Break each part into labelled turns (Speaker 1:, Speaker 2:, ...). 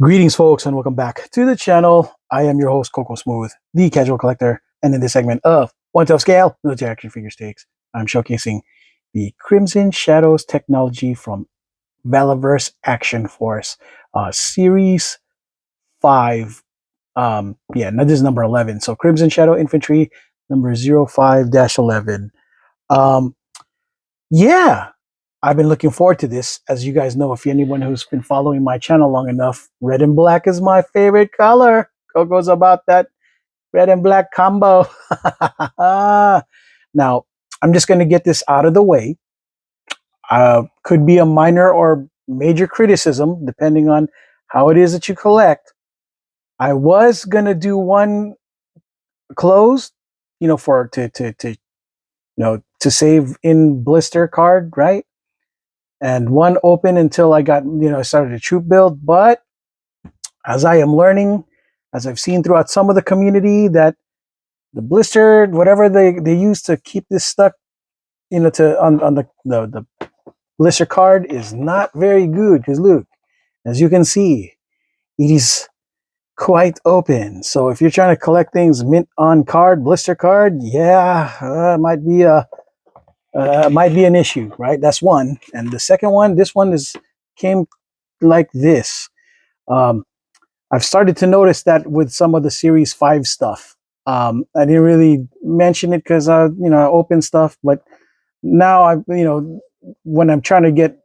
Speaker 1: Greetings, folks, and welcome back to the channel. I am your host, Coco Smooth, the casual collector, and in this segment of 1/12 scale military action figure stakes, I'm showcasing the Crimson Shadows technology from Valaverse Action Force, Series 5. Now this is number 11. So Crimson Shadow Infantry, number 05-11. Um, yeah, I've been looking forward to this. As you guys know, if anyone who's been following my channel long enough, red and black is my favorite color. Coco's about that red and black combo. Now, I'm just going to get this out of the way. Could be a minor or major criticism, depending on how it is that you collect. I was going to do one closed, for to save in blister card, right? And one open until I got, I started a troop build. But as I am learning, as I've seen throughout some of the community, that the blister, whatever they use to keep this stuck, on the blister card is not very good. Because look, as you can see, it is quite open. So if you're trying to collect things mint on card, blister card, yeah, might be an issue, right? That's one. And the second one, this one came like this. I've started to notice that with some of the Series 5 stuff. I didn't really mention it because I open stuff, but now when I'm trying to get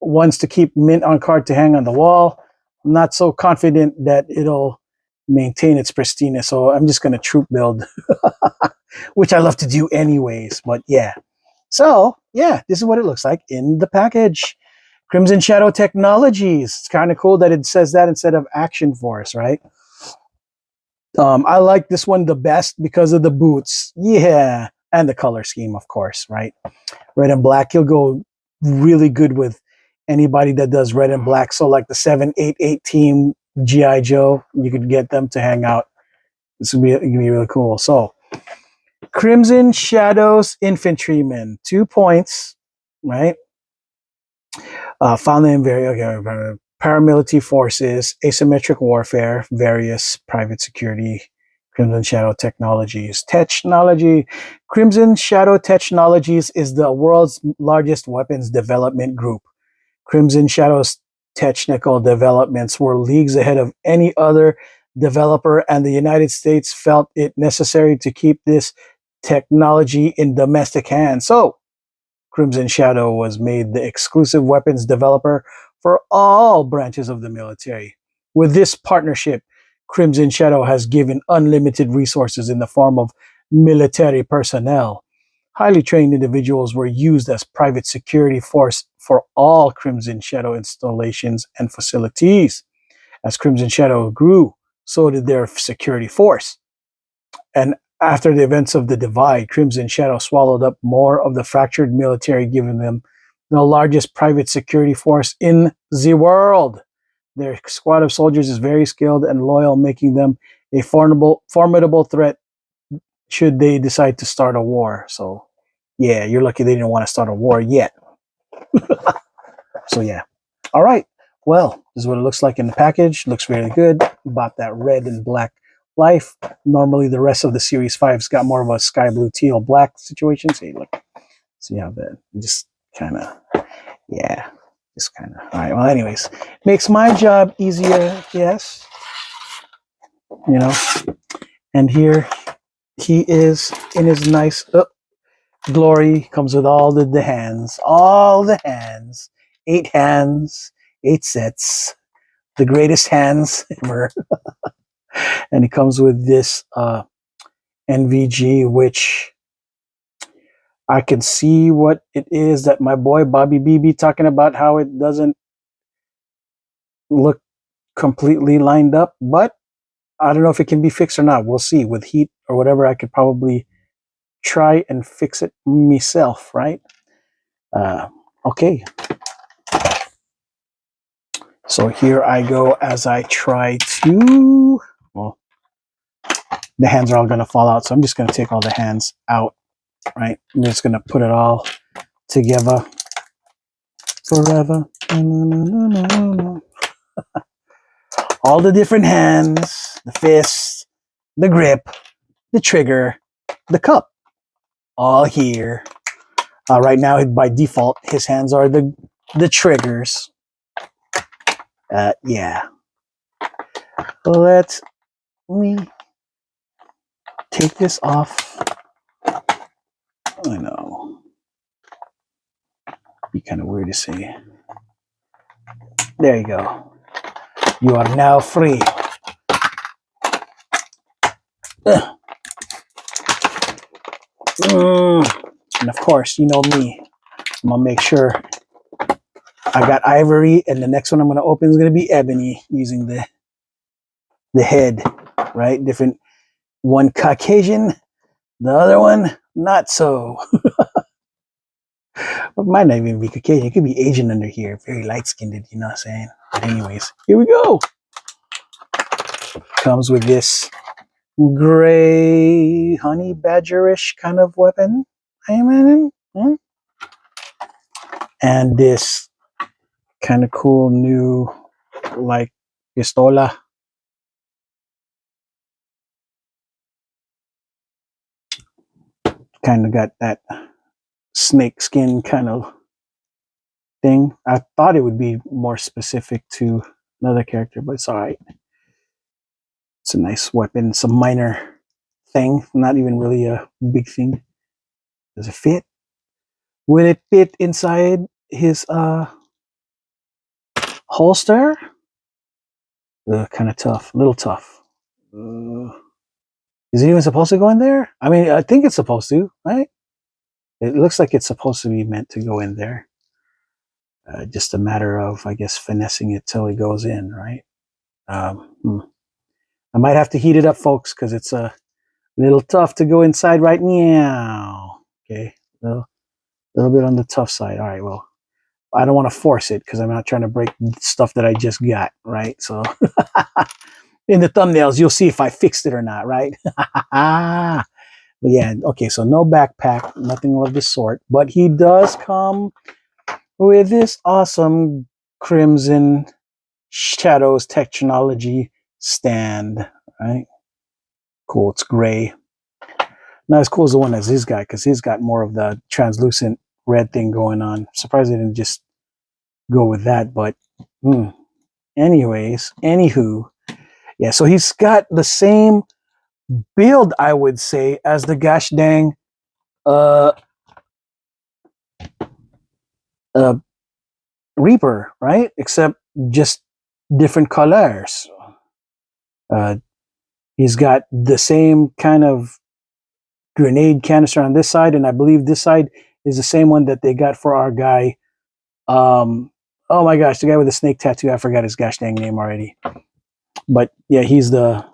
Speaker 1: ones to keep mint on card to hang on the wall, I'm not so confident that it'll maintain its pristiness. So I'm just going to troop build, which I love to do anyways. But yeah. So, yeah, this is what it looks like in the package. Crimson Shadow Technologies. It's kind of cool that it says that instead of Action Force, right? I like this one the best because of the boots. Yeah, and the color scheme, of course, right? Red and black. He'll go really good with anybody that does red and black. So like the 788 team G.I. Joe, you could get them to hang out. This would be really cool. So, Crimson Shadows Infantrymen, 2 points, right? Found in paramilitary forces, asymmetric warfare, various private security, Crimson Shadow Technologies. Technology. Crimson Shadow Technologies is the world's largest weapons development group. Crimson Shadow's technical developments were leagues ahead of any other developer, and the United States felt it necessary to keep this technology in domestic hands. So, Crimson Shadow was made the exclusive weapons developer for all branches of the military. With this partnership, Crimson Shadow has given unlimited resources in the form of military personnel. Highly trained individuals were used as private security force for all Crimson Shadow installations and facilities. As Crimson Shadow grew, so did their security force. And after the events of the Divide, Crimson Shadow swallowed up more of the fractured military, giving them the largest private security force in the world. Their squad of soldiers is very skilled and loyal, making them a formidable threat should they decide to start a war. So, yeah, you're lucky they didn't want to start a war yet. So, yeah. All right. Well, this is what it looks like in the package. Looks really good. Bought that red and black life. Normally, the rest of the Series 5's got more of a sky blue, teal, black situation. See, look. See how that just kind of, yeah. Just kind of, all right. Well, anyways, makes my job easier, yes. And here he is in his nice glory. Comes with all the hands. 8 hands, 8 sets. The greatest hands ever. And it comes with this NVG, which I can see what it is that my boy Bobby BB talking about, how it doesn't look completely lined up, but I don't know if it can be fixed or not. We'll see. With heat or whatever, I could probably try and fix it myself, right? Okay. So here I go as I try to, well, the hands are all going to fall out. So I'm just going to take all the hands out, right? I'm just going to put it all together forever. All the different hands, the fist, the grip, the trigger, the cup, all here. Right now, by default, his hands are the triggers. Yeah. Let me take this off. I know. Be kind of weird to say. There you go. You are now free. And of course, you know me. I'm gonna make sure I got ivory, and the next one I'm gonna open is gonna be ebony, using the head, right? Different. One Caucasian, the other one not so. But might not even be Caucasian. It could be Asian under here, very light skinned. You know what I'm saying? But anyways, here we go. Comes with this gray honey badgerish kind of weapon. And this kind of cool new, like, pistola. Kind of got that snake skin kind of thing. I thought it would be more specific to another character, but it's all right. It's a nice weapon. It's a minor thing, not even really a big thing. Does it fit? Will it fit inside his holster? Kind of tough, a little tough. Is it even supposed to go in there? I mean, I think it's supposed to, right? It looks like it's supposed to be meant to go in there. Just a matter of, I guess, finessing it till it goes in, right? I might have to heat it up, folks, because it's a little tough to go inside right now. Okay, a little bit on the tough side. All right, well, I don't want to force it because I'm not trying to break stuff that I just got, right? So in the thumbnails, you'll see if I fixed it or not, right? But yeah, okay, so no backpack, nothing of the sort. But he does come with this awesome Crimson Shadows technology stand, right? Cool, it's gray. Not as cool as the one as his guy, because he's got more of the translucent red thing going on. Surprised they didn't just go with that, but anyways, anywho, yeah, so he's got the same build, I would say, as the gosh dang Reaper, right? Except just different colors. He's got the same kind of grenade canister on this side, and I believe this side is the same one that they got for our guy. Oh my gosh, the guy with the snake tattoo. I forgot his gosh dang name already. But yeah, he's the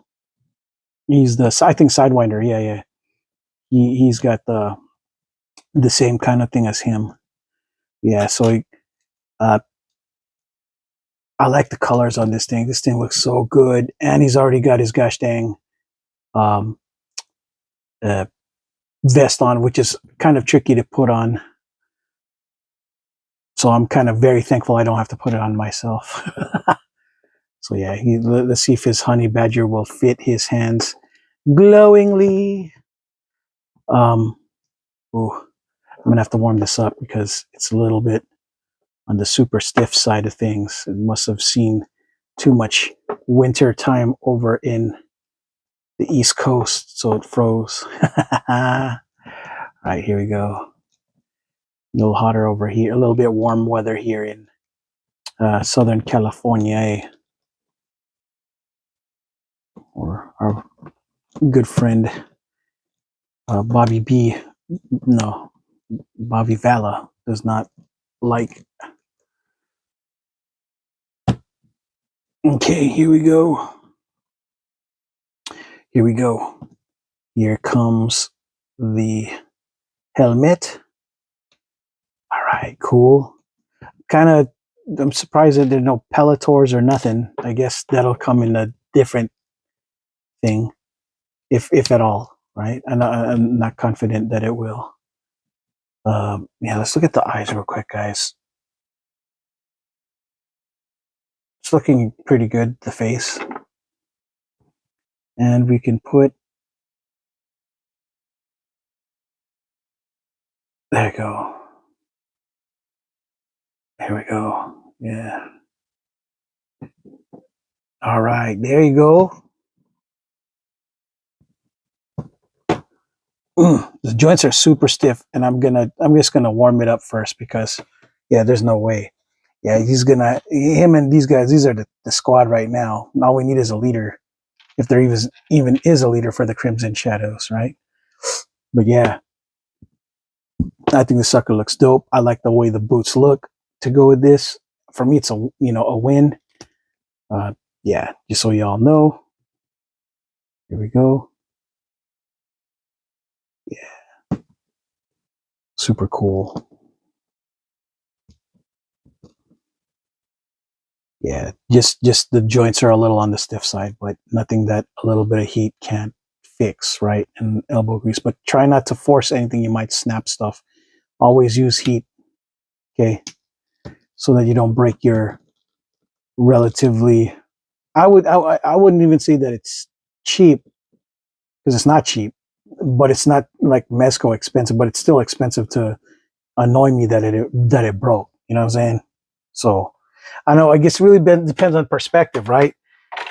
Speaker 1: I think Sidewinder. Yeah. He's got the same kind of thing as him. Yeah, so I like the colors on this thing. This thing looks so good, and he's already got his gosh dang vest on, which is kind of tricky to put on. So I'm kind of very thankful I don't have to put it on myself. So yeah, let's see if his honey badger will fit his hands glowingly. Ooh, I'm gonna have to warm this up because it's a little bit on the super stiff side of things. It must have seen too much winter time over in the East Coast, so it froze. All right, here we go. A little hotter over here, a little bit warm weather here in Southern California, or our good friend Bobby B. No, Bobby Vala does not like. Okay, here we go. Here we go. Here comes the helmet. All right, cool. Kind of, I'm surprised that there are no Pelletors or nothing. I guess that'll come in a different thing. if at all, right? And I'm not confident that it will. Yeah, let's look at the eyes real quick, guys. It's looking pretty good, the face. And we can put, there we go. There we go. Yeah. All right, there you go. The joints are super stiff, and I'm just gonna warm it up first because, yeah, there's no way. Yeah, him and these guys, these are the squad right now. All we need is a leader, if there even is a leader for the Crimson Shadows, right? But yeah, I think the sucker looks dope. I like the way the boots look to go with this. For me, it's a win. Uh, yeah, just so y'all know. Here we go. Yeah, super cool. Yeah, just the joints are a little on the stiff side, but nothing that a little bit of heat can't fix, right? And elbow grease, but try not to force anything. You might snap stuff. Always use heat, okay, so that you don't break your relatively. I wouldn't even say that it's cheap because it's not cheap, but it's not like Mezco expensive, but it's still expensive to annoy me that it broke. You know what I'm saying? So I know. I guess it really depends on perspective, right?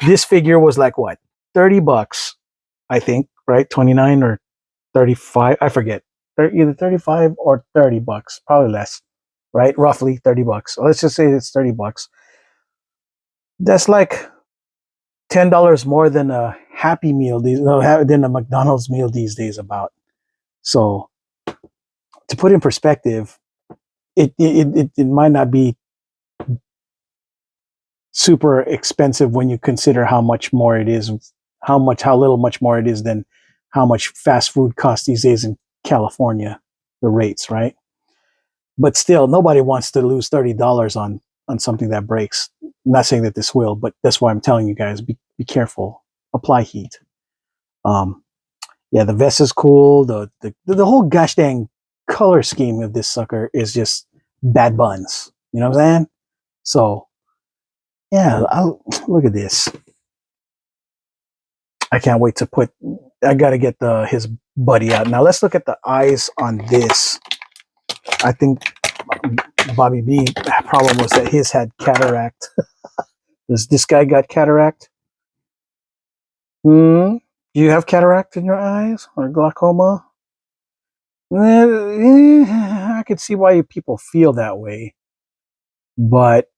Speaker 1: This figure was like what, $30, I think, right? 29 or 35, I forget. Either 35 or $30, probably less, right? Roughly $30. Let's just say it's $30. That's like $10 more than a Happy Meal than a McDonald's meal these days. About. So to put in perspective, it might not be super expensive when you consider how much more it is, how little much more it is than how much fast food costs these days in California, the rates, right? But still, nobody wants to lose $30 on something that breaks. I'm not saying that this will, but that's why I'm telling you guys, be careful. Apply heat. Um, yeah, the vest is cool. The whole gosh dang color scheme of this sucker is just bad buns. You know what I'm saying? So yeah, look at this. I can't wait to put. I got to get his buddy out now. Let's look at the eyes on this. I think Bobby B problem was that his had cataract. Does this guy got cataract? Do you have cataract in your eyes or glaucoma? I could see why people feel that way, but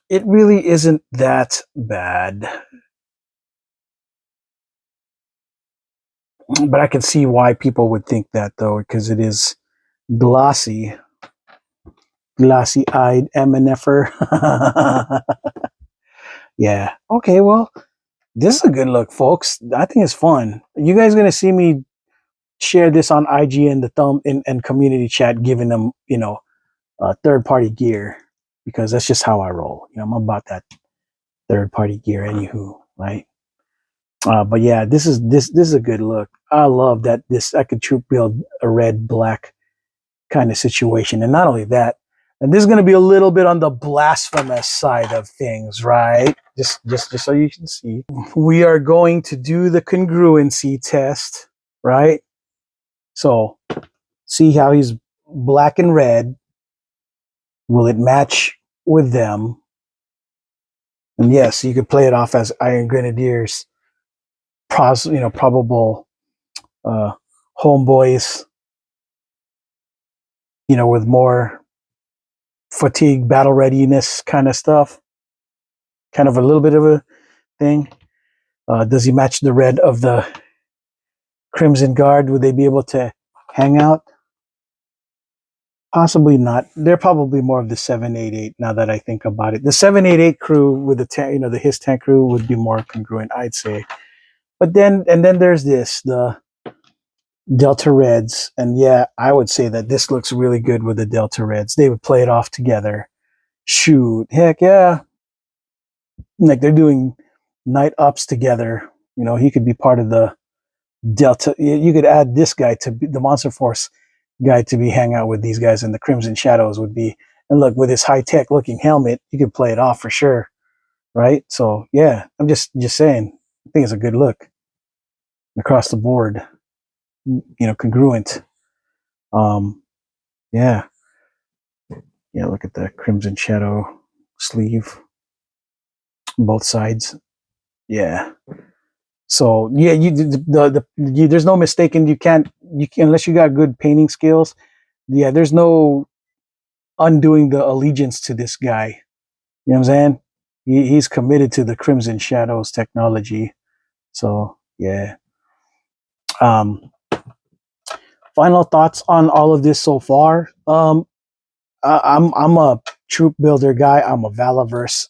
Speaker 1: it really isn't that bad. But I can see why people would think that though, because it is glossy, glossy-eyed MNFer. Yeah. Okay. Well, this is a good look, folks. I think it's fun. You guys gonna see me share this on IG and the and community chat, giving them third-party gear because that's just how I roll. I'm about that third-party gear, anywho, right? But yeah, this is a good look. I love that I could troop build a red black kind of situation, and not only that, and this is going to be a little bit on the blasphemous side of things, right? Just so you can see, we are going to do the congruency test, right? So see how he's black and red. Will it match with them? And yes, you could play it off as Iron Grenadiers, probable homeboys, with more fatigue, battle readiness kind of stuff. Kind of a little bit of a thing. Does he match the red of the Crimson Guard? Would they be able to hang out? Possibly not. They're probably more of the 788 now that I think about it. The 788 crew with the his tank crew would be more congruent, I'd say. But then there's the Delta Reds, and yeah, I would say that this looks really good with the Delta Reds. They would play it off together. Shoot, heck yeah. Like they're doing night ups together. He could be part of the Delta. You could add this guy to be the Monster Force guy to be hang out with these guys, and the Crimson Shadows would be. And look, with his high tech looking helmet, you could play it off for sure, right? So yeah, I'm just saying. I think it's a good look across the board. Congruent. Um, yeah, yeah. Look at the Crimson Shadow sleeve, both sides. Yeah. So yeah, there's no mistaking. You can unless you got good painting skills. Yeah, there's no undoing the allegiance to this guy. You know what I'm saying? He's committed to the Crimson Shadows technology. So yeah. Um, Final thoughts on all of this so far. I'm a troop builder guy. I'm a Valaverse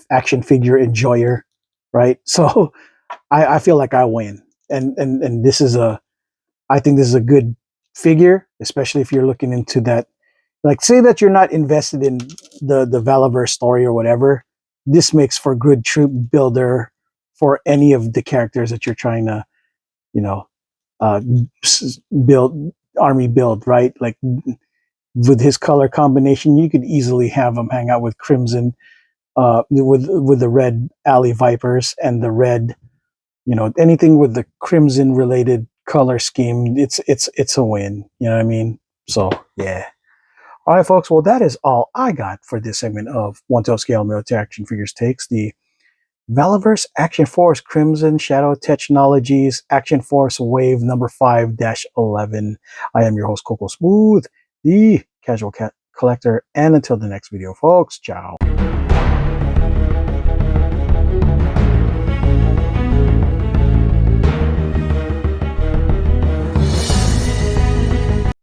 Speaker 1: action figure enjoyer, right? So I feel like I win, and this is a I think this is a good figure, especially if you're looking into that. Like, say that you're not invested in the Valaverse story or whatever. This makes for good troop builder for any of the characters that you're trying to, you know, uh, build army build, right? Like with his color combination, you could easily have him hang out with Crimson, with the red Alley Vipers and the red, anything with the Crimson related color scheme. It's a win. You know what I mean? So yeah. All right, folks. Well, that is all I got for this segment of 1/12 scale military action figures takes. The Valaverse Action Force Crimson Shadow Technologies Action Force Wave number 5-11. I am your host, Coco Smooth, the casual cat collector. And until the next video, folks, ciao.